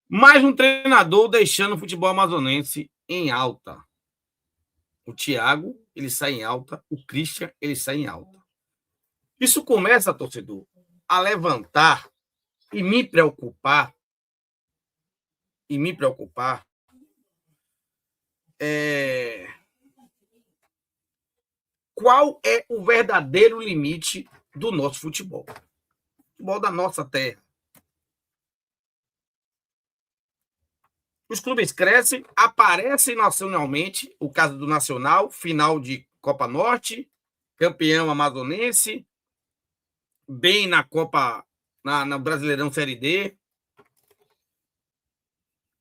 Mais um treinador deixando o futebol amazonense em alta. O Thiago, ele sai em alta. O Christian, ele sai em alta. Isso começa, torcedor, a levantar e me preocupar. Qual é o verdadeiro limite do nosso futebol? Futebol da nossa terra. Os clubes crescem, aparecem nacionalmente, o caso do Nacional, final de Copa Norte, campeão amazonense, bem na Copa, na Brasileirão Série D.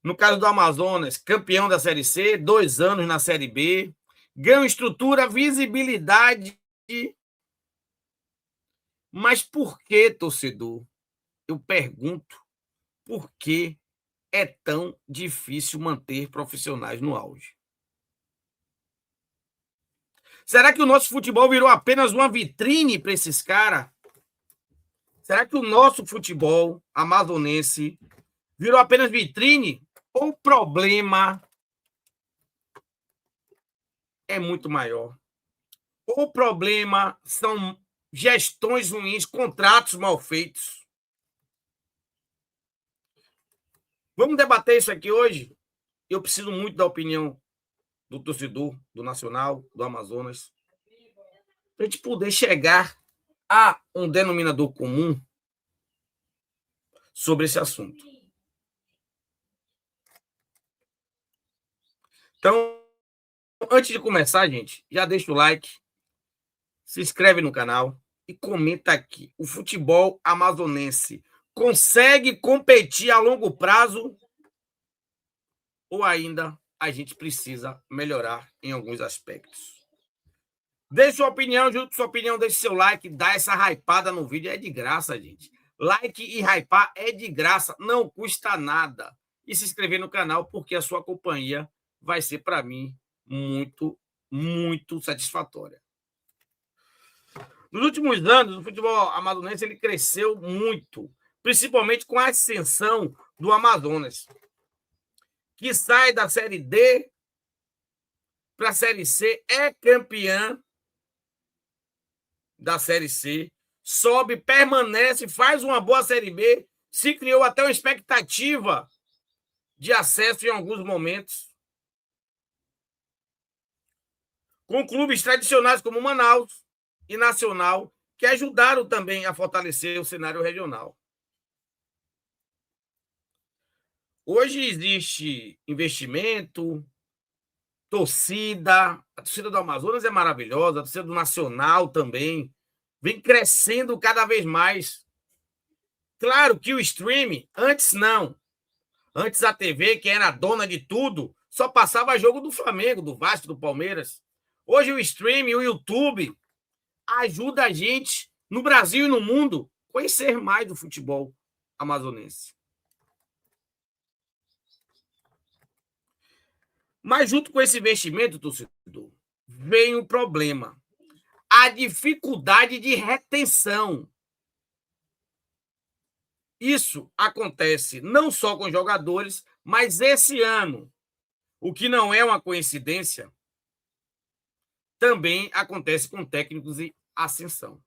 No caso do Amazonas, campeão da Série C, 2 anos na Série B, ganha estrutura, visibilidade. Mas por que, torcedor? Eu pergunto, por que é tão difícil manter profissionais no auge? Será que o nosso futebol virou apenas uma vitrine para esses caras? Será que o nosso futebol amazonense virou apenas vitrine? Ou o problema é muito maior? Ou o problema são gestões ruins, contratos mal feitos? Vamos debater isso aqui hoje? Eu preciso muito da opinião do torcedor, do Nacional, do Amazonas, para a gente poder chegar a um denominador comum sobre esse assunto. Então, antes de começar, gente, já deixa o like, se inscreve no canal e comenta aqui. O futebol amazonense consegue competir a longo prazo ou ainda a gente precisa melhorar em alguns aspectos? Deixe sua opinião, junto com sua opinião, deixe seu like, dá essa hypada no vídeo, é de graça, gente. Like e hypar é de graça, não custa nada. E se inscrever no canal, porque a sua companhia vai ser, para mim, muito, muito satisfatória. Nos últimos anos, o futebol amazonense ele cresceu muito, principalmente com a ascensão do Amazonas, que sai da Série D para a Série C, é campeã da Série C, sobe, permanece, faz uma boa Série B, se criou até uma expectativa de acesso em alguns momentos, com clubes tradicionais como Manaus e Nacional, que ajudaram também a fortalecer o cenário regional. Hoje existe investimento, torcida, a torcida do Amazonas é maravilhosa, a torcida do Nacional também, vem crescendo cada vez mais. Claro que o streaming, antes não. Antes a TV, que era dona de tudo, só passava jogo do Flamengo, do Vasco, do Palmeiras. Hoje o streaming, o YouTube, ajuda a gente, no Brasil e no mundo, conhecer mais do futebol amazonense. Mas junto com esse investimento, torcedor, vem o problema. A dificuldade de retenção. Isso acontece não só com jogadores, mas esse ano, o que não é uma coincidência, também acontece com técnicos em ascensão.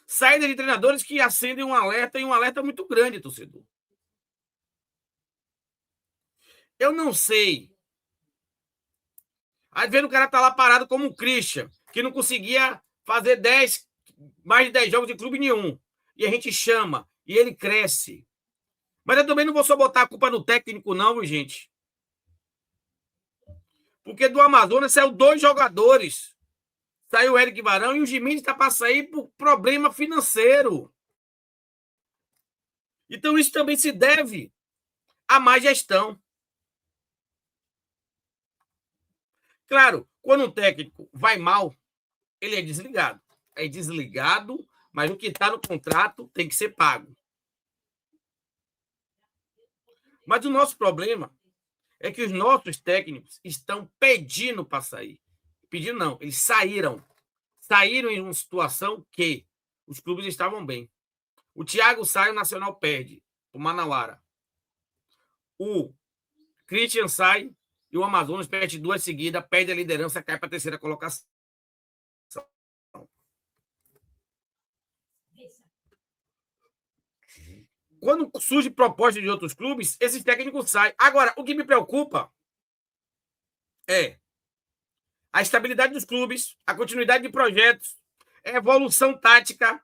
Saída de treinadores que acendem um alerta, e um alerta muito grande, torcedor. Eu não sei. Às vezes o cara tá lá parado como o Christian, que não conseguia fazer mais de 10 jogos de clube nenhum. E a gente chama, e ele cresce. Mas eu também não vou só botar a culpa no técnico, não, gente. Porque do Amazonas saiu 2 jogadores. Saiu o Eric Varão e o Gimenez está para sair por problema financeiro. Então isso também se deve a má gestão. Claro, quando um técnico vai mal, ele é desligado. É desligado, mas o que está no contrato tem que ser pago. Mas o nosso problema é que os nossos técnicos estão pedindo para sair. Pedindo não, eles saíram. Saíram em uma situação que os clubes estavam bem. O Thiago sai, o Nacional perde. O Manauara. O Christian sai e o Amazonas perde 2 seguidas, perde a liderança, cai para a 3ª colocação. Quando surge proposta de outros clubes, esses técnicos saem. Agora, o que me preocupa é a estabilidade dos clubes, a continuidade de projetos, a evolução tática,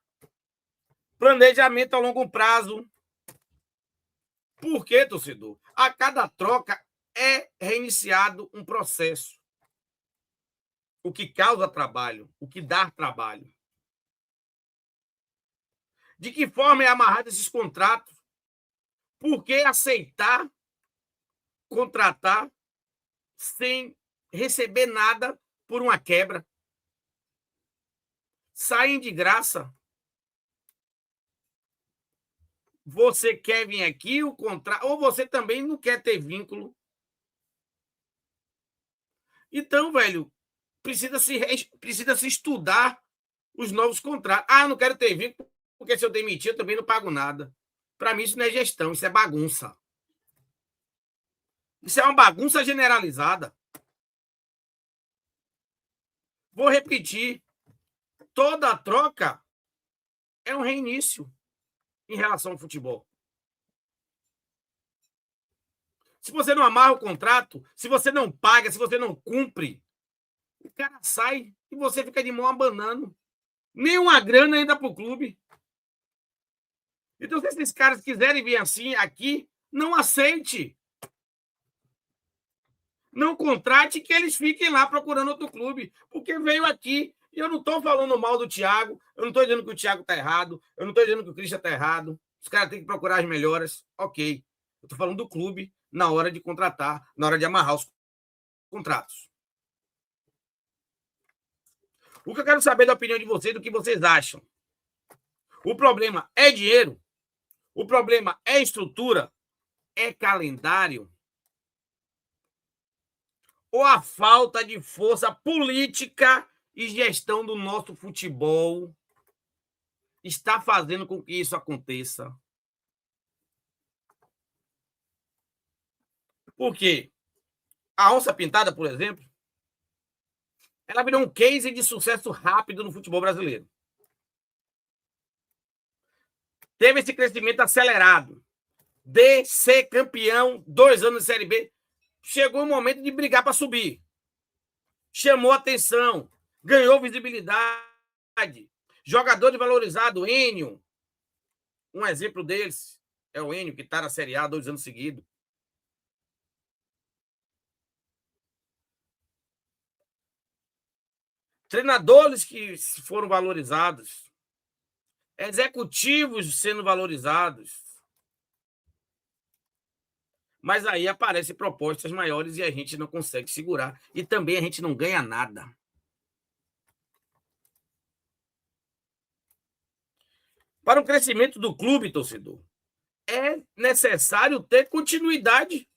planejamento a longo prazo. Por quê, torcedor? A cada troca é reiniciado um processo. O que causa trabalho, o que dá trabalho. De que forma é amarrado esses contratos? Por que aceitar contratar sem receber nada por uma quebra? Saem de graça. Você quer vir aqui, o contrato, ou você também não quer ter vínculo. Então, velho, precisa se estudar os novos contratos. Ah, eu não quero ter vínculo, porque se eu demitir, eu também não pago nada. Para mim, isso não é gestão, isso é bagunça. Isso é uma bagunça generalizada. Vou repetir. Toda troca é um reinício em relação ao futebol. Se você não amarra o contrato, se você não paga, se você não cumpre, o cara sai e você fica de mão abanando. Nenhuma grana ainda para o clube. Então, se esses caras quiserem vir assim aqui, não aceite. Não contrate que eles fiquem lá procurando outro clube, porque veio aqui. E eu não estou falando mal do Thiago, eu não estou dizendo que o Thiago está errado, eu não estou dizendo que o Christian está errado. Os caras têm que procurar as melhoras, ok. Eu estou falando do clube na hora de contratar, na hora de amarrar os contratos. O que eu quero saber da opinião de vocês, do que vocês acham. O problema é dinheiro? O problema é estrutura? É calendário? Ou a falta de força política e gestão do nosso futebol está fazendo com que isso aconteça? Por quê? A Onça Pintada, por exemplo, ela virou um case de sucesso rápido no futebol brasileiro. Teve esse crescimento acelerado. De ser campeão, 2 anos de Série B. Chegou o momento de brigar para subir. Chamou atenção. Ganhou visibilidade. Jogador de valorizado, Enio. Um exemplo deles é o Enio, que está na Série A 2 anos seguidos. Treinadores que foram valorizados. Executivos sendo valorizados. Mas aí aparecem propostas maiores e a gente não consegue segurar. E também a gente não ganha nada. Para o crescimento do clube, torcedor, é necessário ter continuidade.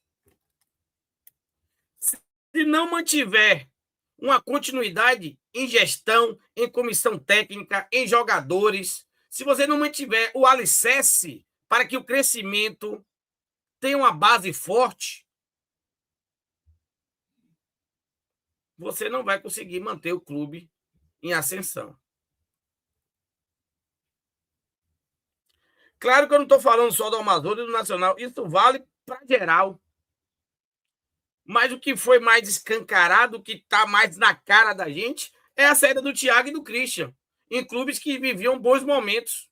Se não mantiver uma continuidade em gestão, em comissão técnica, em jogadores, se você não mantiver o alicerce para que o crescimento tenha uma base forte, você não vai conseguir manter o clube em ascensão. Claro que eu não estou falando só do Amazonas e do Nacional, isso vale para geral. Mas o que foi mais escancarado, o que está mais na cara da gente, é a saída do Thiago e do Christian, em clubes que viviam bons momentos.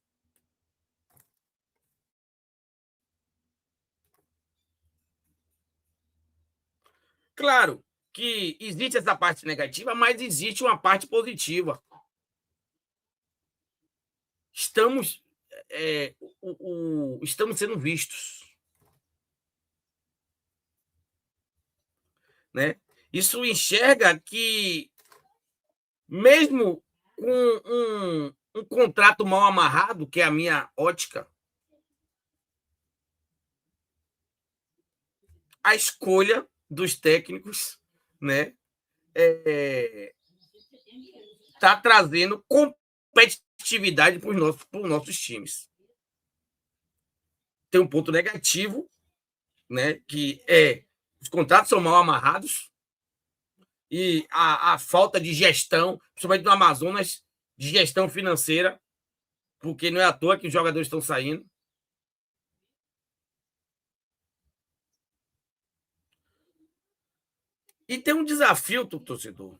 Claro que existe essa parte negativa, mas existe uma parte positiva. Estamos, estamos sendo vistos. Né? Isso enxerga que, mesmo com um contrato mal amarrado, que é a minha ótica, a escolha dos técnicos, né, tá trazendo competitividade para os nossos times. tem um ponto negativo, né, que os contratos são mal amarrados e a falta de gestão, principalmente no Amazonas, de gestão financeira, porque não é à toa que os jogadores estão saindo. E tem um desafio, torcedor.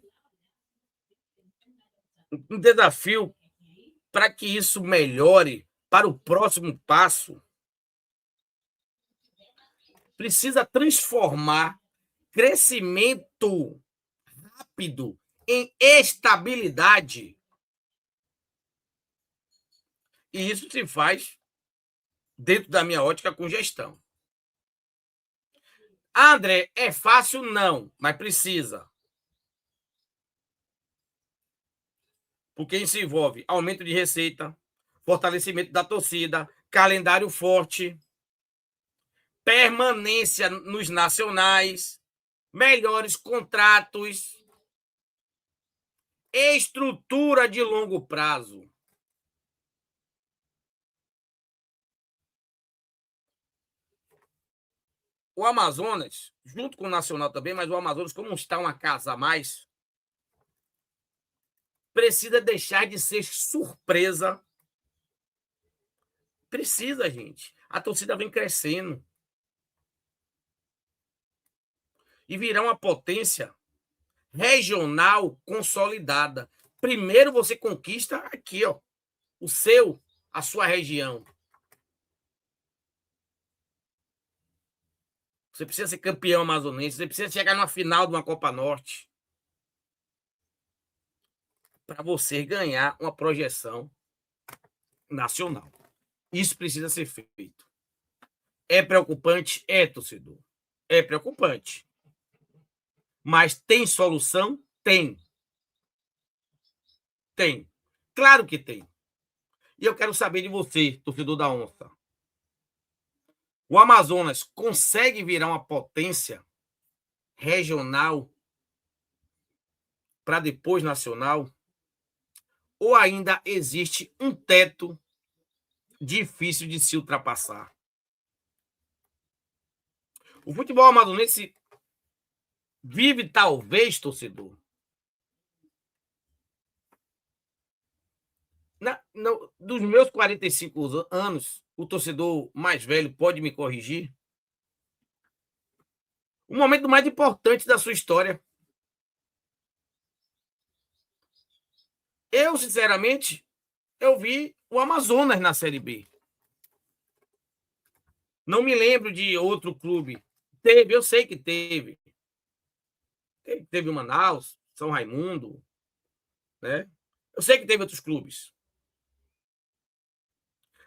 Um desafio para que isso melhore para o próximo passo. Precisa transformar crescimento rápido em estabilidade. E isso se faz, dentro da minha ótica, com gestão. André, é fácil? Não, mas precisa. Porque isso envolve aumento de receita, fortalecimento da torcida, calendário forte, permanência nos nacionais, melhores contratos, estrutura de longo prazo. O Amazonas, junto com o Nacional também, mas o Amazonas, como está uma casa a mais, precisa deixar de ser surpresa. Precisa, gente. A torcida vem crescendo. E virá uma potência regional consolidada. Primeiro você conquista aqui, ó, a sua região. Você precisa ser campeão amazonense, você precisa chegar na final de uma Copa Norte para você ganhar uma projeção nacional. Isso precisa ser feito. É preocupante? É, torcedor. É preocupante. Mas tem solução? Tem. Tem. Claro que tem. E eu quero saber de você, torcedor da Onça. O Amazonas consegue virar uma potência regional para depois nacional? Ou ainda existe um teto difícil de se ultrapassar? O futebol amazonense vive, talvez, torcedor, dos meus 45 anos, o torcedor mais velho pode me corrigir, o momento mais importante da sua história. Eu, sinceramente, eu vi o Amazonas na Série B. Não me lembro de outro clube. Teve, eu sei que teve. Teve o Manaus, São Raimundo, né? Eu sei que teve outros clubes.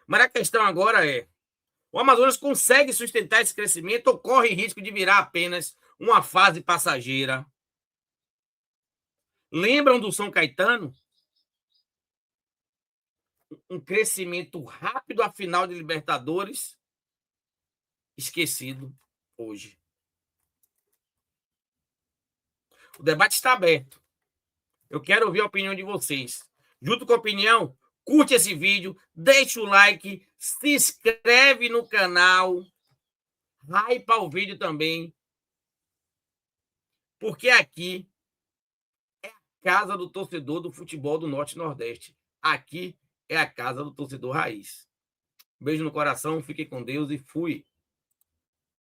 Mas a questão agora é: o Amazonas consegue sustentar esse crescimento ou corre risco de virar apenas uma fase passageira? Lembram do São Caetano? Um crescimento rápido à final de Libertadores, esquecido hoje. O debate está aberto. Eu quero ouvir a opinião de vocês. Junto com a opinião, curte esse vídeo, deixa o like, se inscreve no canal, hypa o vídeo também, porque aqui é a casa do torcedor do futebol do Norte e Nordeste. Aqui é a casa do torcedor raiz. Beijo no coração, fiquem com Deus e fui.